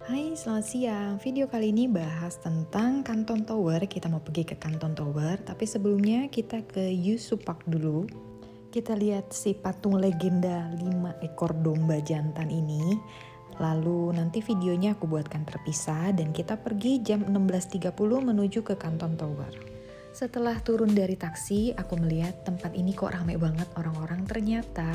Hai, selamat siang. Video kali ini bahas tentang Canton Tower. Kita mau pergi ke Canton Tower, tapi sebelumnya kita ke Yusu Park dulu. Kita lihat si patung legenda 5 ekor domba jantan ini. Lalu nanti videonya aku buatkan terpisah dan kita pergi jam 16.30 menuju ke Canton Tower. Setelah turun dari taksi, aku melihat tempat ini kok ramai banget orang-orang. Ternyata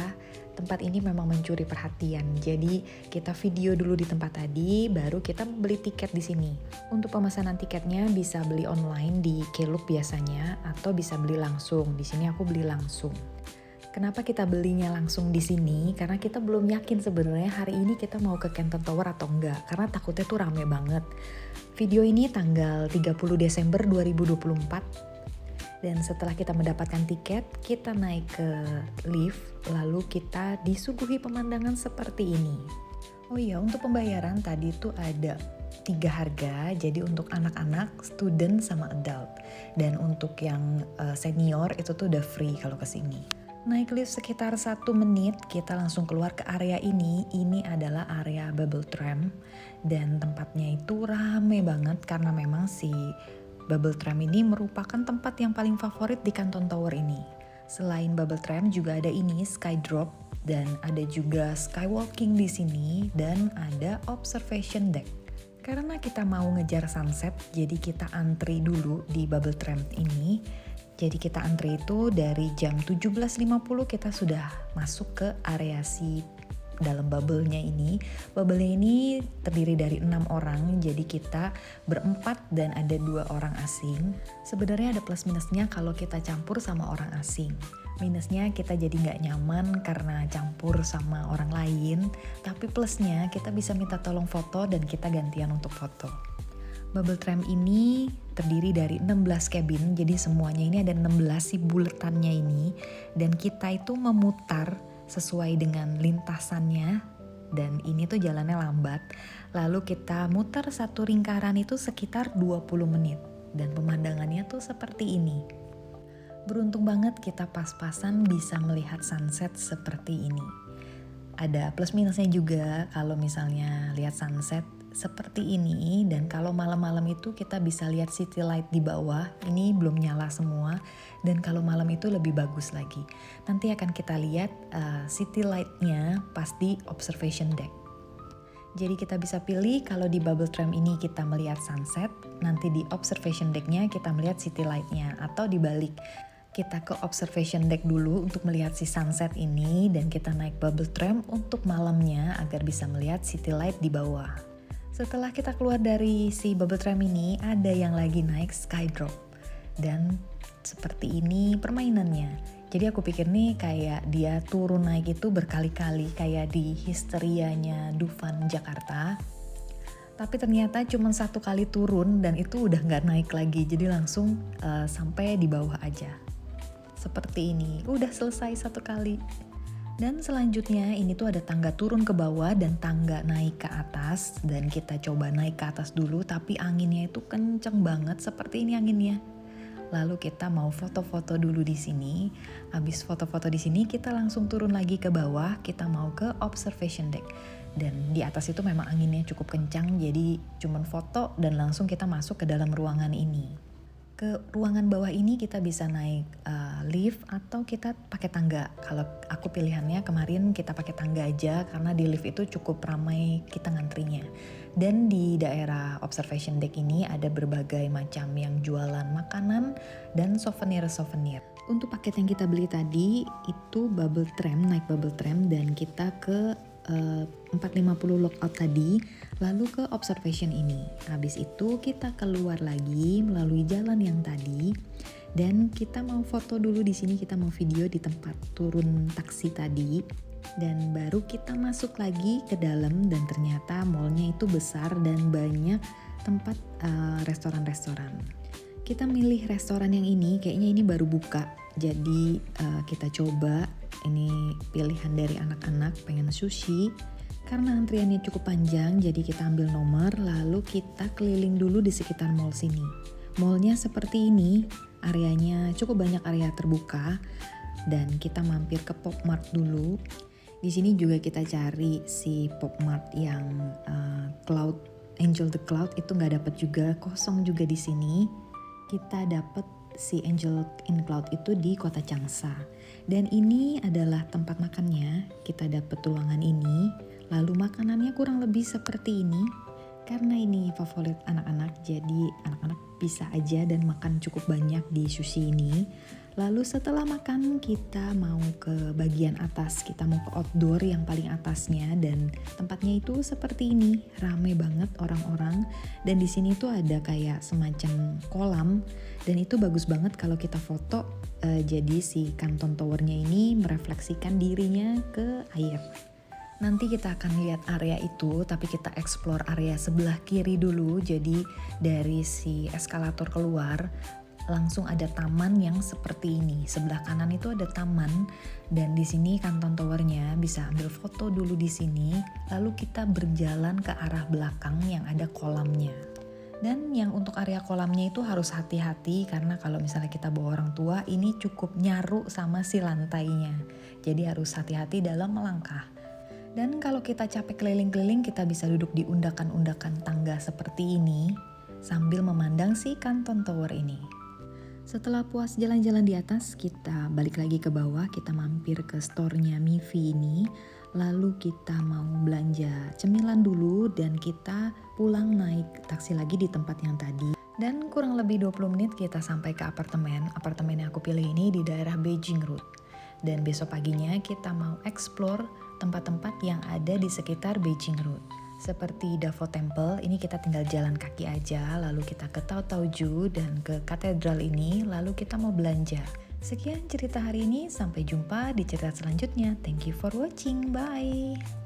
tempat ini memang mencuri perhatian. Jadi kita video dulu di tempat tadi, baru kita beli tiket di sini. Untuk pemesanan tiketnya bisa beli online di Klook biasanya, atau bisa beli langsung. Di sini aku beli langsung. Kenapa kita belinya langsung di sini? Karena kita belum yakin sebenarnya hari ini kita mau ke Canton Tower atau enggak. Karena takutnya tuh rame banget. Video ini tanggal 30 Desember 2024. Dan setelah kita mendapatkan tiket, kita naik ke lift, lalu kita disuguhi pemandangan seperti ini. Oh iya, untuk pembayaran tadi tuh ada 3 harga, jadi untuk anak-anak, student, sama adult. Dan untuk yang senior itu tuh udah free kalau kesini. Naik lift sekitar 1 menit, kita langsung keluar ke area ini. Ini adalah area bubble tram, dan tempatnya itu rame banget karena memang si bubble tram ini merupakan tempat yang paling favorit di Canton Tower ini. Selain bubble tram juga ada ini skydrop dan ada juga skywalking di sini dan ada observation deck. Karena kita mau ngejar sunset, jadi kita antri dulu di bubble tram ini. Jadi kita antri itu dari jam 17.50 kita sudah masuk ke area si dalam bubble-nya ini. Bubble-nya ini terdiri dari 6 orang, jadi kita berempat dan ada 2 orang asing. Sebenarnya ada plus minusnya kalau kita campur sama orang asing. Minusnya kita jadi nggak nyaman karena campur sama orang lain, tapi plusnya kita bisa minta tolong foto dan kita gantian untuk foto. Bubble tram ini terdiri dari 16 cabin, jadi semuanya ini ada 16 si buletannya ini, dan kita itu memutar sesuai dengan lintasannya, dan ini tuh jalannya lambat. Lalu kita muter satu lingkaran itu sekitar 20 menit, dan pemandangannya tuh seperti ini. Beruntung banget kita pas-pasan bisa melihat sunset seperti ini. Ada plus minusnya juga kalau misalnya lihat sunset seperti ini, dan kalau malam-malam itu kita bisa lihat city light di bawah. Ini belum nyala semua, dan kalau malam itu lebih bagus lagi. Nanti akan kita lihat city light-nya pas di observation deck. Jadi kita bisa pilih kalau di bubble tram ini kita melihat sunset, nanti di observation deck-nya kita melihat city light-nya, atau dibalik. Kita ke observation deck dulu untuk melihat si sunset ini, dan kita naik bubble tram untuk malamnya agar bisa melihat city light di bawah. Setelah kita keluar dari si bubble tram ini, ada yang lagi naik skydrop. Dan seperti ini permainannya. Jadi aku pikir nih kayak dia turun naik itu berkali-kali kayak di Histerianya Dufan Jakarta. Tapi ternyata cuma 1 kali turun dan itu udah nggak naik lagi. Jadi langsung sampai di bawah aja. Seperti ini, udah selesai 1 kali. Dan selanjutnya ini tuh ada tangga turun ke bawah dan tangga naik ke atas, dan kita coba naik ke atas dulu tapi anginnya itu kenceng banget, seperti ini anginnya. Lalu kita mau foto-foto dulu di sini. Habis foto-foto di sini kita langsung turun lagi ke bawah, kita mau ke observation deck. Dan di atas itu memang anginnya cukup kencang, jadi cuman foto dan langsung kita masuk ke dalam ruangan ini. Ke ruangan bawah ini kita bisa naik lift atau kita pakai tangga. Kalau aku pilihannya kemarin kita pakai tangga aja karena di lift itu cukup ramai kita ngantrinya. Dan di daerah observation deck ini ada berbagai macam yang jualan makanan dan souvenir-souvenir. Untuk paket yang kita beli tadi itu bubble tram, naik bubble tram, dan kita ke 450 lookout tadi, lalu ke observation ini. Habis itu kita keluar lagi melalui jalan yang tadi, dan kita mau foto dulu di sini, kita mau video di tempat turun taksi tadi, dan baru kita masuk lagi ke dalam. Dan ternyata mallnya itu besar dan banyak tempat restoran-restoran. Kita milih restoran yang ini, kayaknya ini baru buka, jadi kita coba. Ini pilihan dari anak-anak pengen sushi. Karena antriannya cukup panjang, jadi kita ambil nomor, lalu kita keliling dulu di sekitar mall sini. Mallnya seperti ini, areanya cukup banyak area terbuka, dan kita mampir ke Pop Mart dulu. Di sini juga kita cari si Pop Mart yang cloud Angel the Cloud itu nggak dapet juga, kosong juga di sini. Kita dapet si Angel in Cloud itu di kota Changsa. Dan ini adalah tempat makannya. Kita dapet ruangan ini, lalu makanannya kurang lebih seperti ini. Karena ini favorit anak-anak, jadi anak-anak bisa aja dan makan cukup banyak di sushi ini. Lalu setelah makan kita mau ke bagian atas, kita mau ke outdoor yang paling atasnya, dan tempatnya itu seperti ini, rame banget orang-orang. Dan di sini tuh ada kayak semacam kolam, dan itu bagus banget kalau kita foto. Jadi si Canton Tower-nya ini merefleksikan dirinya ke air. Nanti kita akan lihat area itu, tapi kita explore area sebelah kiri dulu. Jadi dari si eskalator keluar, langsung ada taman yang seperti ini. Sebelah kanan itu ada taman, dan di sini Canton Tower-nya, bisa ambil foto dulu di sini. Lalu kita berjalan ke arah belakang yang ada kolamnya. Dan yang untuk area kolamnya itu harus hati-hati, karena kalau misalnya kita bawa orang tua, ini cukup nyaru sama si lantainya. Jadi harus hati-hati dalam melangkah. Dan kalau kita capek keliling-keliling, kita bisa duduk di undakan-undakan tangga seperti ini sambil memandang si Canton Tower ini. Setelah puas jalan-jalan di atas, kita balik lagi ke bawah, kita mampir ke store-nya Mivi ini. Lalu kita mau belanja cemilan dulu dan kita pulang naik taksi lagi di tempat yang tadi. Dan kurang lebih 20 menit kita sampai ke apartemen. Apartemen yang aku pilih ini di daerah Beijing Road. Dan besok paginya kita mau explore tempat-tempat yang ada di sekitar Beijing Road. Seperti Dafo Temple, ini kita tinggal jalan kaki aja, lalu kita ke Taotaoju dan ke katedral ini, lalu kita mau belanja. Sekian cerita hari ini, sampai jumpa di cerita selanjutnya. Thank you for watching, bye!